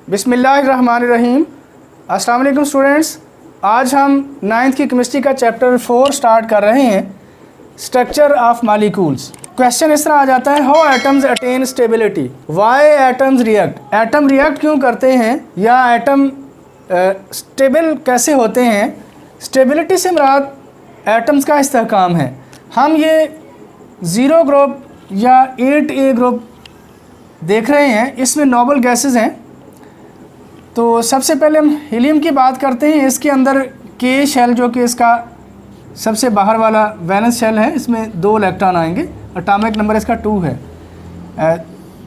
बिस्मिल्लाहिर्रहमानिर्रहीम। अस्सलाम वालेकुम स्टूडेंट्स, आज हम 9th की केमिस्ट्री का चैप्टर 4 स्टार्ट कर रहे हैं, स्ट्रक्चर ऑफ मॉलिक्यूल्स। क्वेश्चन इस तरह आ जाता है, how atoms attain stability, why atoms react. Atom react क्यों करते हैं या एटम स्टेबल कैसे होते हैं। स्टेबिलिटी से मुराद एटम्स का इस्तेहकाम है। हम ये 0 ग्रुप या 8A ग्रुप देख रहे हैं, इसमें नोबल गैसेस हैं। तो सबसे पहले हम हीलियम की बात करते हैं। इसके अंदर के शेल जो कि इसका सबसे बाहर वाला वैलेंस शेल है, इसमें 2 इलेक्ट्रॉन आएंगे, एटॉमिक नंबर इसका 2 है।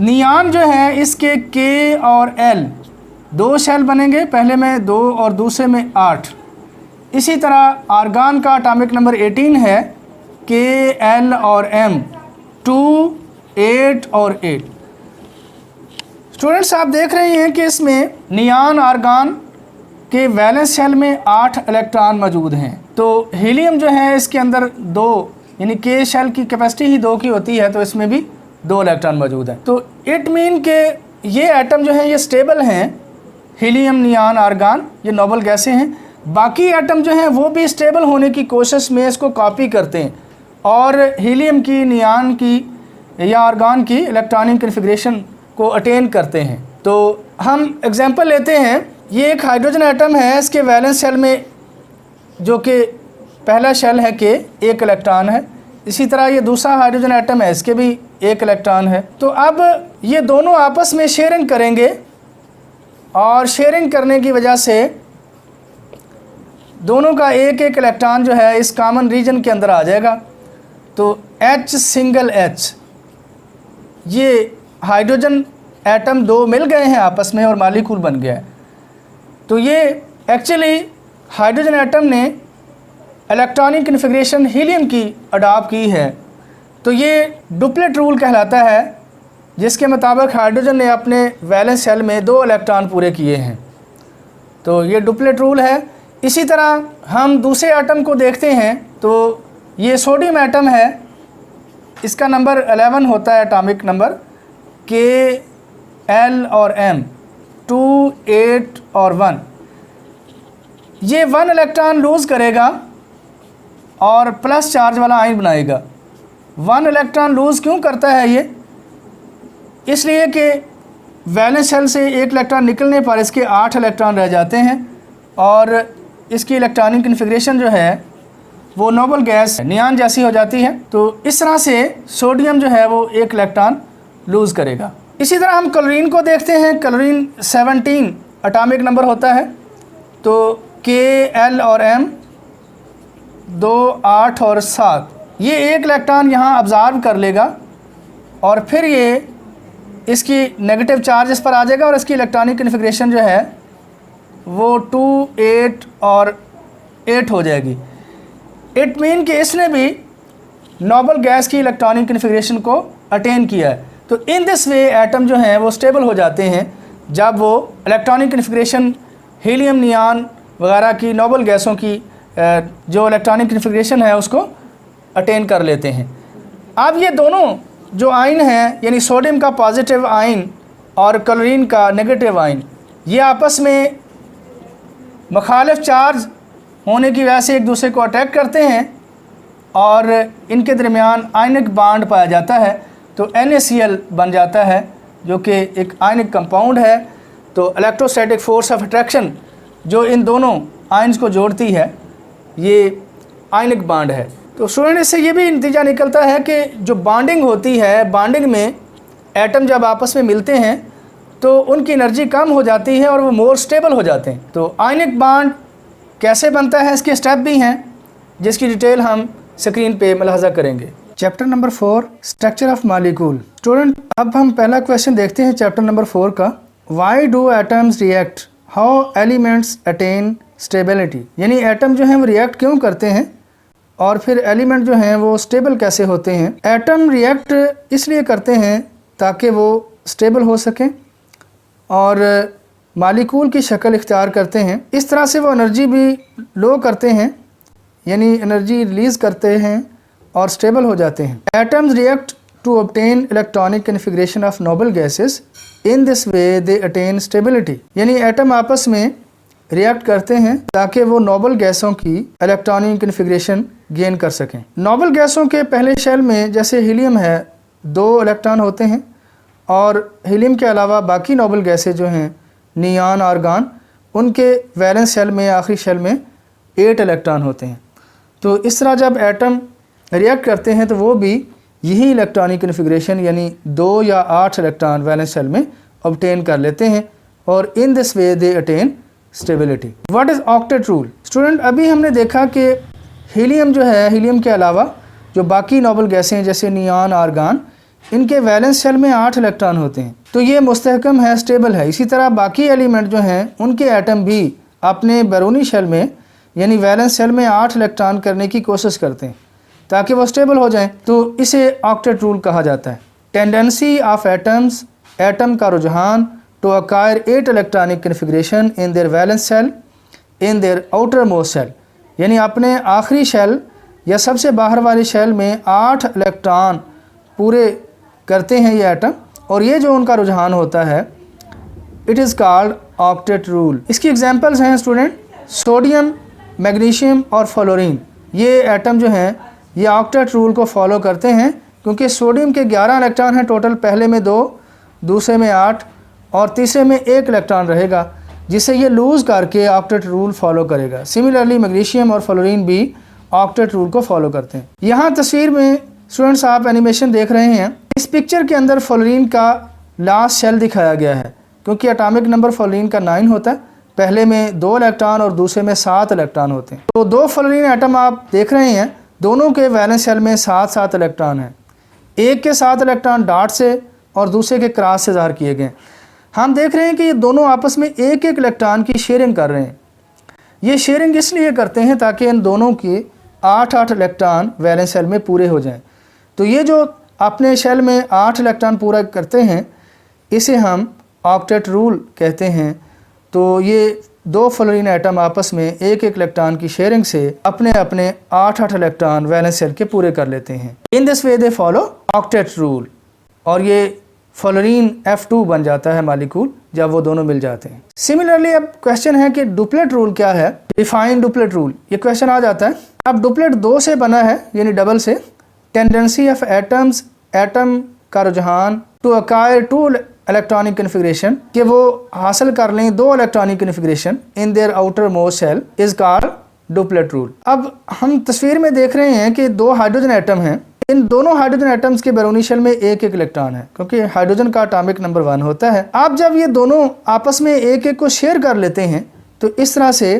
नियान जो है इसके के और एल 2 शेल बनेंगे, पहले में 2 और दूसरे में 8। इसी तरह आर्गान का एटॉमिक नंबर 18 है, के एल और एम 2, 8 और 8। स्टूडेंट्स आप देख रहे हैं कि इसमें नियान आर्गान के वैलेंस शेल में 8 इलेक्ट्रॉन मौजूद हैं। तो हीलियम जो है इसके अंदर 2 यानी के शेल की कैपेसिटी ही 2 की होती है, तो इसमें भी 2 इलेक्ट्रॉन मौजूद हैं। तो इट मीन के ये एटम जो है ये स्टेबल हैं। हीलियम, नियान, आर्गान ये नोबल गैसें हैं। बाकी एटम जो हैं वो भी स्टेबल होने की कोशिश में इसको कॉपी करते हैं और हीलियम की, नियान की या आर्गान की इलेक्ट्रॉनिक कन्फिग्रेशन को अटेन करते हैं। तो हम एग्जांपल लेते हैं, ये एक हाइड्रोजन एटम है, इसके वैलेंस शेल में जो कि पहला शेल है के 1 इलेक्ट्रॉन है। इसी तरह ये दूसरा हाइड्रोजन एटम है, इसके भी 1 इलेक्ट्रॉन है। तो अब ये दोनों आपस में शेयरिंग करेंगे और शेयरिंग करने की वजह से दोनों का 1-1 इलेक्ट्रॉन जो है इस कॉमन रीजन के अंदर आ जाएगा। तो H सिंगल H, ये हाइड्रोजन एटम 2 मिल गए हैं आपस में और मॉलिक्यूल बन गया है। तो ये एक्चुअली हाइड्रोजन एटम ने इलेक्ट्रॉनिक कन्फिग्रेशन हीलियम की अडॉप्ट की है। तो ये डुप्लेट रूल कहलाता है, जिसके मुताबिक हाइड्रोजन ने अपने वैलेंस शेल में 2 इलेक्ट्रॉन पूरे किए हैं। तो ये डुप्लेट रूल है। इसी तरह हम दूसरे एटम को देखते हैं, तो ये सोडियम एटम है, इसका नंबर 11 होता है एटॉमिक नंबर, के एल और एम 2, 8 और 1। ये 1 इलेक्ट्रॉन लूज़ करेगा और प्लस चार्ज वाला आयन बनाएगा। 1 इलेक्ट्रॉन लूज़ क्यों करता है ये? इसलिए कि वैलेंस शेल से 1 इलेक्ट्रॉन निकलने पर इसके 8 इलेक्ट्रॉन रह जाते हैं और इसकी इलेक्ट्रॉनिक कन्फिग्रेशन जो है वो नोबल गैस नियान जैसी हो जाती है। तो इस तरह से सोडियम जो है वो 1 इलेक्ट्रॉन लूज़ करेगा। इसी तरह हम क्लोरीन को देखते हैं। क्लोरीन 17 एटॉमिक नंबर होता है। तो के एल और एम 2, 8 और 7, ये 1 इलेक्ट्रॉन यहाँ ऑब्ज़र्व कर लेगा और फिर ये इसकी नेगेटिव चार्ज इस पर आ जाएगा और इसकी इलेक्ट्रॉनिक कन्फिग्रेशन जो है वो 2, 8 और 8 हो जाएगी। इट मीन कि इसने भी नोबल गैस की इलेक्ट्रॉनिक कन्फिग्रेशन को अटेन किया है। तो इन दिस वे एटम जो हैं वो स्टेबल हो जाते हैं जब वो इलेक्ट्रॉनिक कन्फिग्रेशन हीलियम, नियान वगैरह की नोबल गैसों की जो इलेक्ट्रॉनिक कन्फिग्रेशन है उसको अटेन कर लेते हैं। अब ये दोनों जो आयन हैं, यानी सोडियम का पॉजिटिव आयन और क्लोरीन का नेगेटिव आयन, ये आपस में मुखालिफ चार्ज होने की वजह से एक दूसरे को अटैक करते हैं और इनके दरमियान आयनिक बॉन्ड पाया जाता है। तो NaCl बन जाता है, जो कि एक आयनिक कंपाउंड है। तो इलेक्ट्रोस्टैटिक फोर्स ऑफ अट्रैक्शन जो इन दोनों आयन्स को जोड़ती है, ये आयनिक बॉन्ड है। तो स्टूडेंट इससे ये भी नतीजा निकलता है कि जो बॉन्डिंग होती है, बॉन्डिंग में एटम जब आपस में मिलते हैं तो उनकी एनर्जी कम हो जाती है और वो मोर स्टेबल हो जाते हैं। तो आयनिक बॉन्ड कैसे बनता है, इसके स्टेप भी हैं जिसकी डिटेल हम स्क्रीन पे मुलाहजा करेंगे। Chapter number 4, structure of molecule. Student अब हम पहला क्वेश्चन देखते हैं चैप्टर नंबर 4 का। Why do atoms react, how elements attain stability. यानी एटम जो हैं वो रिएक्ट क्यों करते हैं और फिर एलिमेंट जो हैं वो स्टेबल कैसे होते हैं। एटम रिएक्ट इसलिए करते हैं ताकि वो स्टेबल हो सकें और मॉलिक्यूल की शक्ल इख्तियार करते हैं। इस तरह से वो एनर्जी भी लो करते हैं, यानी एनर्जी रिलीज़ करते हैं और स्टेबल हो जाते हैं। Atoms react to obtain electronic configuration of noble gases. In this way they attain stability. यानी एटम आपस में रिएक्ट करते हैं ताकि वो नोबल गैसों की इलेक्ट्रॉनिक कन्फिग्रेशन गेन कर सकें। नोबल गैसों के पहले शेल में जैसे हीलियम है 2 इलेक्ट्रॉन होते हैं और हीलियम के अलावा बाकी नोबल गैसें जो हैं नियॉन, आर्गन, उनके वैलेंस शेल में आखिरी शेल में 8 इलेक्ट्रॉन होते हैं। तो इस तरह जब एटम रिएक्ट करते हैं तो वो भी यही इलेक्ट्रॉनिक कन्फिग्रेशन यानी 2 या 8 इलेक्ट्रॉन वैलेंस शेल में ऑब्टेन कर लेते हैं और in this way they attain stability. What is octet rule? Student, अभी हमने देखा कि हीलियम जो है, हीलियम के अलावा जो बाकी नोबल गैसें जैसे नियॉन, आर्गन, इनके वैलेंस शेल में 8 इलेक्ट्रॉन होते हैं, तो ये मुस्तहकम है, स्टेबल है। इसी तरह बाकी एलिमेंट जो हैं उनके एटम भी अपने बैरूनी शेल में यानी वैलेंस शेल में 8 इलेक्ट्रॉन करने की कोशिश करते हैं ताकि वो स्टेबल हो जाएं। तो इसे ऑक्टेट रूल कहा जाता है। टेंडेंसी ऑफ एटम्स, एटम का रुझान to acquire 8 electronic configuration in their valence shell in their outermost shell, यानी अपने आखिरी शेल या सबसे बाहर वाले शेल में 8 इलेक्ट्रॉन पूरे करते हैं ये एटम, और ये जो उनका रुझान होता है it is called octet rule. इसकी एग्जांपल्स हैं स्टूडेंट सोडियम, मैग्नीशियम और फ्लोरीन। ये एटम जो हैं ये ऑक्टेट रूल को फॉलो करते हैं क्योंकि सोडियम के 11 इलेक्ट्रॉन हैं टोटल, पहले में 2, दूसरे में 8 और तीसरे में 1 इलेक्ट्रॉन रहेगा, जिसे ये लूज़ करके ऑक्टेट रूल फॉलो करेगा। सिमिलरली मैग्नीशियम और फ्लोरीन भी ऑक्टेट रूल को फॉलो करते हैं। यहाँ तस्वीर में स्टूडेंट्स आप एनिमेशन देख रहे हैं। इस पिक्चर के अंदर फ्लोरीन का लास्ट शेल दिखाया गया है क्योंकि एटॉमिक नंबर फ्लोरीन का 9 होता है, पहले में 2 इलेक्ट्रॉन और दूसरे में 7 इलेक्ट्रॉन होते हैं। तो 2 फ्लोरीन एटम आप देख रहे हैं, दोनों के वैलेंस शेल में 7-7 इलेक्ट्रॉन हैं। एक के 7 इलेक्ट्रॉन डॉट से और दूसरे के क्रॉस से ज़ाहिर किए गए। हम देख रहे हैं कि ये दोनों आपस में 1-1 इलेक्ट्रॉन की शेयरिंग कर रहे हैं। ये शेयरिंग इसलिए करते हैं ताकि इन दोनों के 8-8 इलेक्ट्रॉन वैलेंस शेल में पूरे हो जाएं। तो ये जो अपने शेल में 8 इलेक्ट्रॉन पूरा करते हैं इसे हम ऑक्टेट रूल कहते हैं। तो ये 2 फ्लोरीन एटम आपस में 1-1 इलेक्ट्रॉन की शेयरिंग से अपने अपने 8-8 इलेक्ट्रॉन वैलेंस शेल के पूरे कर लेते हैं। In this way they follow octet rule, और ये फ्लोरीन F2 बन जाता है मालिक्यूल जब वो दोनों मिल जाते हैं। सिमिलरली अब क्वेश्चन है कि डुप्लेट रूल क्या है? डिफाइन डुप्लेट रूल, ये क्वेश्चन आ जाता है। अब डुप्लेट 2 से बना है यानी डबल से। टेंडेंसी ऑफ एटम्स, एटम का रुझान टू अक्वायर 2 इलेक्ट्रॉनिक कन्फिग्रेशन, कि वो हासिल कर लें 2 electronic configuration in their outermost shell is called duplet rule. अब हम तस्वीर में देख रहे हैं कि 2 हाइड्रोजन एटम हैं। इन दोनों हाइड्रोजन एटम्स के बैरूनी शेल में 1-1 इलेक्ट्रॉन है क्योंकि हाइड्रोजन का एटॉमिक नंबर 1 होता है। अब जब ये दोनों आपस में 1-1 को शेयर कर लेते हैं तो इस तरह से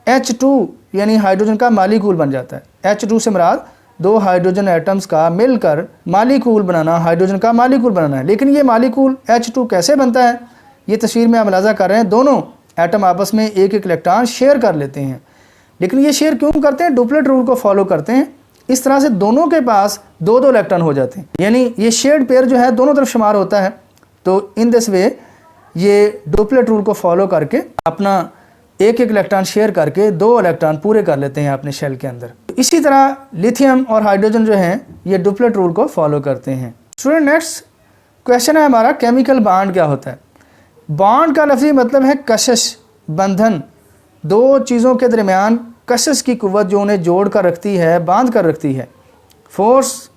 H2 यानी हाइड्रोजन का मालिक्यूल बन जाता है। H2 से मुराद 2 हाइड्रोजन एटम्स का मिलकर मालिक्यूल बनाना, हाइड्रोजन का मालिक्यूल बनाना है। लेकिन ये मालिक्यूल H2 कैसे बनता है ये तस्वीर में आप मुलाजा कर रहे हैं। दोनों एटम आपस में 1-1 इलेक्ट्रॉन शेयर कर लेते हैं। लेकिन ये शेयर क्यों करते हैं? डुप्लेट रूल को फॉलो करते हैं। इस तरह से दोनों के पास 2-2 इलेक्ट्रॉन हो जाते हैं, यानी ये शेयर्ड पेयर जो है दोनों तरफ शुमार होता है। तो इन दिस वे ये डुप्लेट रूल को फॉलो करके अपना 1-1 इलेक्ट्रॉन शेयर करके 2 इलेक्ट्रॉन पूरे कर लेते हैं अपने शेल के अंदर। इसी तरह लिथियम और हाइड्रोजन जो हैं ये डुप्लेट रूल को फॉलो करते हैं। स्टूडेंट नेक्स्ट क्वेश्चन है हमारा, केमिकल बॉन्ड क्या होता है? बॉन्ड का लफ्ज़ी मतलब है कशिश, बंधन। 2 चीज़ों के दरमियान कशिश की कुव्वत जो उन्हें जोड़ कर रखती है, बांध कर रखती है। फोर्स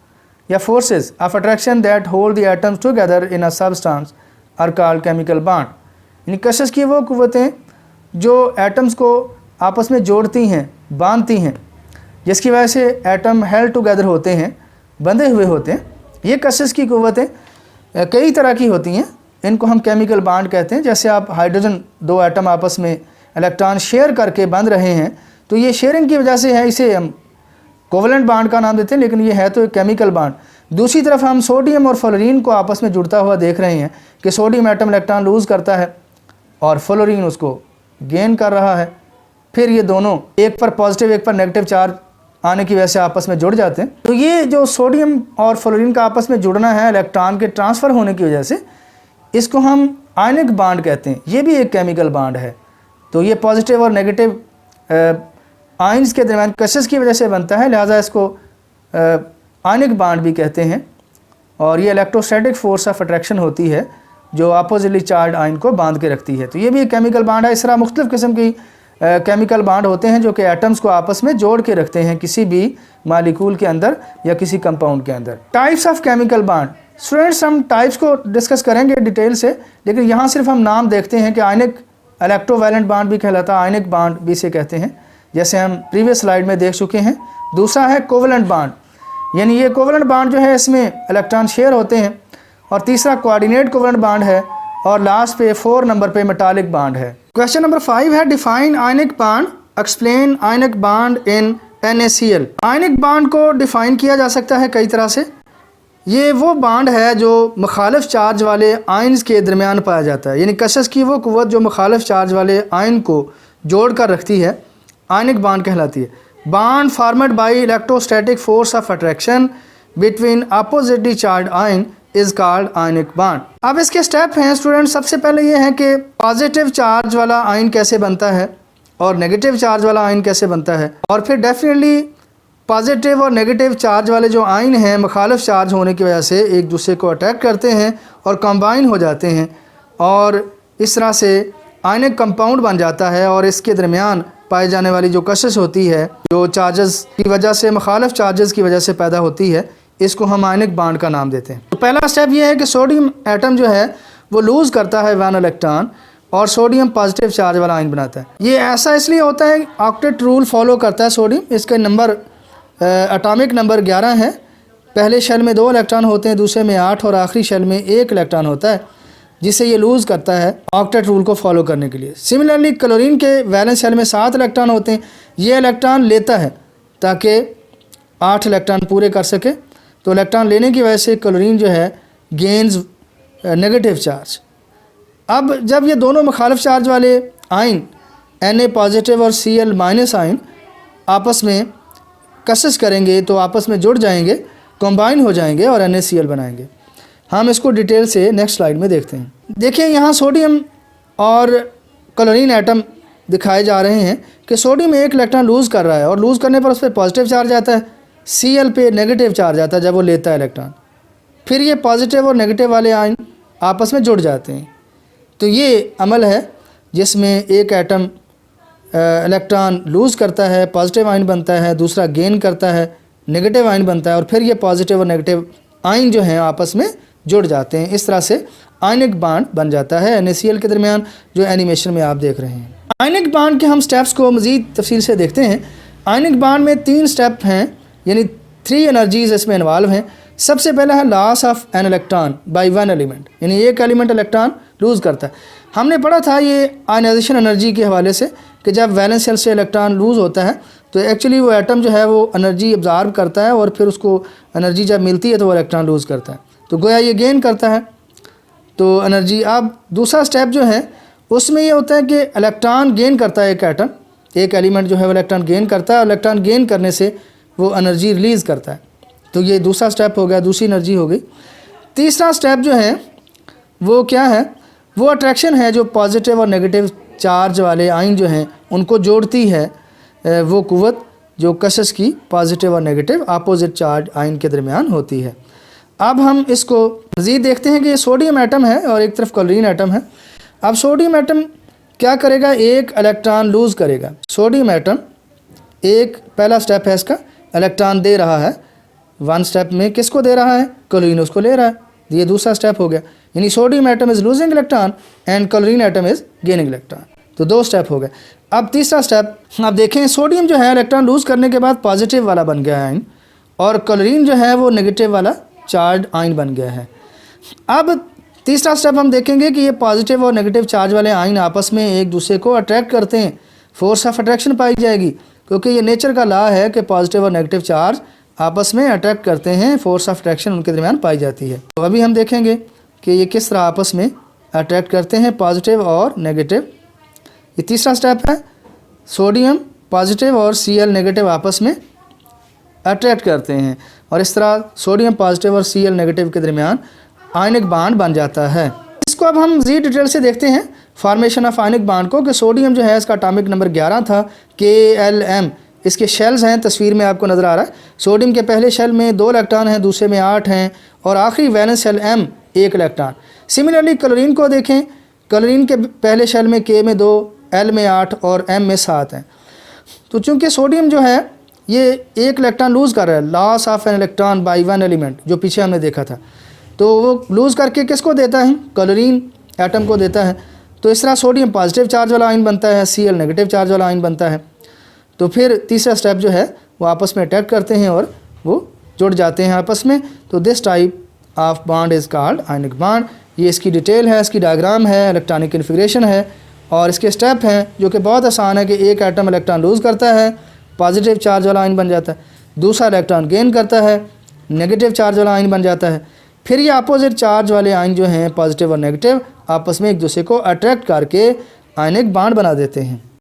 या forces of attraction that hold the atoms together in a substance are called chemical bond. यानी कशिश की वो कुव्वतें जो एटम्स को आपस में जोड़ती हैं, बांधती हैं, जिसकी वजह से एटम हेल्ड टुगेदर होते हैं, बंधे हुए होते हैं। ये कशिश की कुव्वतें कई तरह की होती हैं, इनको हम केमिकल बॉन्ड कहते हैं। जैसे आप हाइड्रोजन 2 एटम आपस में इलेक्ट्रॉन शेयर करके बंध रहे हैं तो ये शेयरिंग की वजह से है, इसे हम कोवलेंट बॉन्ड का नाम देते हैं, लेकिन ये है तो एक केमिकल बॉन्ड। दूसरी तरफ हम सोडियम और फ्लोरीन को आपस में जुड़ता हुआ देख रहे हैं कि सोडियम एटम इलेक्ट्रॉन लूज़ करता है और फ्लोरीन उसको गेन कर रहा है। फिर ये दोनों एक पर पॉजिटिव एक पर नेगेटिव चार्ज आने की वजह से आपस में जुड़ जाते हैं। तो ये जो सोडियम और फ्लोरीन का आपस में जुड़ना है इलेक्ट्रॉन के ट्रांसफ़र होने की वजह से, इसको हम आयनिक बॉन्ड कहते हैं। ये भी एक केमिकल बॉन्ड है। तो ये पॉजिटिव और नेगेटिव आयन्स के दरमियान कशिश की वजह से बनता है, लिहाजा इसको आयनिक बॉन्ड भी कहते हैं। और ये इलेक्ट्रोस्टैटिक फोर्स ऑफ अट्रैक्शन होती है जो अपोजिटली चार्ज आयन को बांध के रखती है। तो ये भी एक केमिकल बॉन्ड है। इस तरह मुख्तलिफ़ किस्म की केमिकल बॉन्ड होते हैं जो कि एटम्स को आपस में जोड़ के रखते हैं किसी भी मालिक्यूल के अंदर या किसी कंपाउंड के अंदर। Types of chemical bond, students हम टाइप्स को डिस्कस करेंगे डिटेल से, लेकिन यहाँ सिर्फ हम नाम देखते हैं कि आयनिक इलेक्ट्रोवैलेंट बॉन्ड भी कहलाता है, आयनिक बॉन्ड भी इसे कहते हैं, जैसे हम प्रीवियस स्लाइड में देख चुके हैं। दूसरा है कोवलेंट बॉन्ड, यानी ये कोवलेंट बॉन्ड जो है इसमें इलेक्ट्रॉन शेयर होते हैं। और तीसरा कोऑर्डिनेट कोवलेंट बॉन्ड है। और लास्ट पे 4 नंबर पे मेटालिक बॉन्ड है। क्वेश्चन नंबर 5 है define ionic bond, explain ionic bond in NaCl। Ionic bond को डिफाइन किया जा सकता है कई तरह से। ये वो बॉन्ड है जो मुखालिफ चार्ज वाले आयन्स के दरमियान पाया जाता है, यानी कशिश की वो कुव्वत जो मुखालिफ चार्ज वाले आयन को जोड़ कर रखती है, आयनिक बॉन्ड कहलाती है। Bond formed by electrostatic force of attraction between oppositely charge ion is called ionic bond. अब इसके स्टेप हैं स्टूडेंट। सबसे पहले ये है कि पॉजिटिव चार्ज वाला आयन कैसे बनता है और नेगेटिव चार्ज वाला आयन कैसे बनता है, और फिर डेफिनेटली पॉजिटिव और नेगेटिव चार्ज वाले जो आयन हैं मुखालिफ चार्ज होने की वजह से एक दूसरे को अटैक करते हैं और कंबाइन हो जाते हैं, और इस तरह से आयनिक कंपाउंड बन जाता है। और इसके दरमियान पाई जाने वाली जो कशिश होती है जो चार्जेस की वजह से, मुखालिफ चार्जेस की वजह से पैदा होती है, इसको हम आयनिक बॉन्ड का नाम देते हैं। तो पहला स्टेप ये है कि सोडियम एटम जो है वो लूज़ करता है 1 इलेक्ट्रॉन और सोडियम पॉजिटिव चार्ज वाला आयन बनाता है। ये ऐसा इसलिए होता है, ऑक्टेट रूल फॉलो करता है सोडियम। इसके नंबर एटॉमिक नंबर 11 है। पहले शेल में 2 इलेक्ट्रॉन होते हैं, दूसरे में 8 और आखिरी शेल में 1 इलेक्ट्रॉन होता है, जिसे ये लूज़ करता है ऑक्टेट रूल को फॉलो करने के लिए। सिमिलरली क्लोरीन के वैलेंस शेल में 7 इलेक्ट्रॉन होते हैं, ये इलेक्ट्रॉन लेता है ताकि 8 इलेक्ट्रॉन पूरे कर सके। तो इलेक्ट्रॉन लेने की वजह से क्लोरीन जो है गेन्स नेगेटिव चार्ज। अब जब ये दोनों मुखालिफ चार्ज वाले आयन Na पॉजिटिव और Cl माइनस आयन आपस में कशिश करेंगे तो आपस में जुड़ जाएंगे, कंबाइन हो जाएंगे और NaCl बनाएंगे। हम इसको डिटेल से नेक्स्ट स्लाइड में देखते हैं। देखिए यहाँ सोडियम और क्लोरीन एटम दिखाए जा रहे हैं कि सोडियम 1 इलेक्ट्रॉन लूज़ कर रहा है और लूज़ करने पर उस पर पॉजिटिव चार्ज आता है, Cl पे नेगेटिव चार्ज आता है जब वो लेता है इलेक्ट्रॉन। फिर ये पॉजिटिव और नेगेटिव वाले आयन आपस में जुड़ जाते हैं। तो ये अमल है जिसमें एक एटम इलेक्ट्रॉन लूज़ करता है, पॉजिटिव आयन बनता है, दूसरा गेन करता है, नेगेटिव आयन बनता है, और फिर ये पॉजिटिव और नेगेटिव आयन जो हैं आपस में जुड़ जाते हैं। इस तरह से आयनिक बॉन्ड बन जाता है NaCl के दरमियान, जो एनिमेशन में आप देख रहे हैं। आयनिक बॉन्ड के हम स्टेप्स को मज़ीद तफसील से देखते हैं। आयनिक बॉन्ड में 3 स्टेप हैं, यानी 3 एनर्जीज़ इसमें इन्वॉल्व हैं। सबसे पहला है loss of an electron by 1 element, यानी एक एलिमेंट इलेक्ट्रॉन लूज़ करता है। हमने पढ़ा था ये आयनाइजेशन एनर्जी के हवाले से कि जब वैलेंस शेल से इलेक्ट्रॉन लूज़ होता है तो एक्चुअली वो एटम जो है वो एनर्जी अब्जॉर्ब करता है और फिर उसको एनर्जी जब मिलती है तो वो इलेक्ट्रॉन लूज़ करता है, तो गोया ये गेन करता है तो एनर्जी। अब दूसरा स्टेप जो है उसमें ये होता है कि इलेक्ट्रॉन गेन करता है, एक एटम, एक एलिमेंट जो है वो इलेक्ट्रॉन गेन करता है और इलेक्ट्रॉन गेन करने से वो एनर्जी रिलीज़ करता है। तो ये दूसरा स्टेप हो गया, दूसरी एनर्जी हो गई। तीसरा स्टेप जो है वो क्या है, वो अट्रैक्शन है जो पॉजिटिव और नेगेटिव चार्ज वाले आयन जो हैं उनको जोड़ती है, वो कुव्वत जो कशिश की पॉजिटिव और नेगेटिव अपोजिट चार्ज आयन के दरमियान होती है। अब हम इसको मज़ीद देखते हैं कि ये सोडियम एटम है और एक तरफ क्लोरीन एटम है। अब सोडियम एटम क्या करेगा, एक इलेक्ट्रॉन लूज़ करेगा। सोडियम एटम एक पहला स्टेप है इसका, इलेक्ट्रॉन दे रहा है 1 स्टेप में, किसको दे रहा है, क्लोरीन उसको ले रहा है, ये दूसरा स्टेप हो गया। यानी sodium atom is losing electron and chlorine atom is gaining electron, तो 2 स्टेप हो गए। अब तीसरा स्टेप आप देखें, सोडियम जो है इलेक्ट्रॉन लूज़ करने के बाद पॉजिटिव वाला बन गया आयन और क्लोरीन जो है वो नेगेटिव वाला चार्ज आयन बन गया है। अब तीसरा स्टेप हम देखेंगे कि ये पॉजिटिव और नेगेटिव चार्ज वाले आयन आपस में एक दूसरे को अट्रैक्ट करते हैं, फोर्स ऑफ अट्रैक्शन पाई जाएगी, क्योंकि ये नेचर का लॉ है कि पॉजिटिव और नेगेटिव चार्ज आपस में अट्रैक्ट करते हैं, फोर्स ऑफ अट्रैक्शन उनके दरमियान पाई जाती है। तो अभी हम देखेंगे कि ये किस तरह आपस में अट्रैक्ट करते हैं, पॉजिटिव और नेगेटिव। ये तीसरा स्टेप है, सोडियम पॉजिटिव और Cl नेगेटिव आपस में अट्रैक्ट करते हैं और इस तरह सोडियम पॉजिटिव और Cl नेगेटिव के दरमियान आयनिक बॉन्ड बन जाता है। इसको अब हम मज़ीद डिटेल से देखते हैं फॉर्मेशन ऑफ आयनिक बॉन्ड को, कि सोडियम जो है इसका एटॉमिक नंबर 11 था, Klm, इसके शेल्स हैं, तस्वीर में आपको नज़र आ रहा है। सोडियम के पहले शेल में 2 इलेक्ट्रॉन हैं, दूसरे में 8 हैं और आखिरी valence shell M 1 electron. Similarly chlorine को देखें, क्लोरीन के पहले शेल में K में 2, L में 8 और M में 7 हैं। तो चूँकि सोडियम जो है ये 1 इलेक्ट्रॉन लूज़ कर रहा है, loss of an electron by 1 element, जो पीछे हमने देखा था, तो वो लूज़ करके किसको देता है, क्लोरीन एटम को देता है। तो इस तरह सोडियम पॉजिटिव चार्ज वाला आयन बनता है, Cl नेगेटिव चार्ज वाला आयन बनता है। तो फिर तीसरा स्टेप जो है वो आपस में अटैक करते हैं और वो जुड़ जाते हैं आपस में। तो this type of bond is called ionic bond. ये इसकी डिटेल है, इसकी डायग्राम है, इलेक्ट्रॉनिक कन्फिग्रेशन है और इसके स्टेप हैं जो कि बहुत आसान है कि एक एटम इलेक्ट्रॉन लूज़ करता है, पॉजिटिव चार्ज वाला आयन बन जाता है, दूसरा इलेक्ट्रॉन गेन करता है, नेगेटिव चार्ज वाला आयन बन जाता है। फिर ये अपोजिट चार्ज वाले आयन जो हैं पॉजिटिव और नेगेटिव आपस में एक दूसरे को अट्रैक्ट करके आयनिक बॉन्ड बना देते हैं।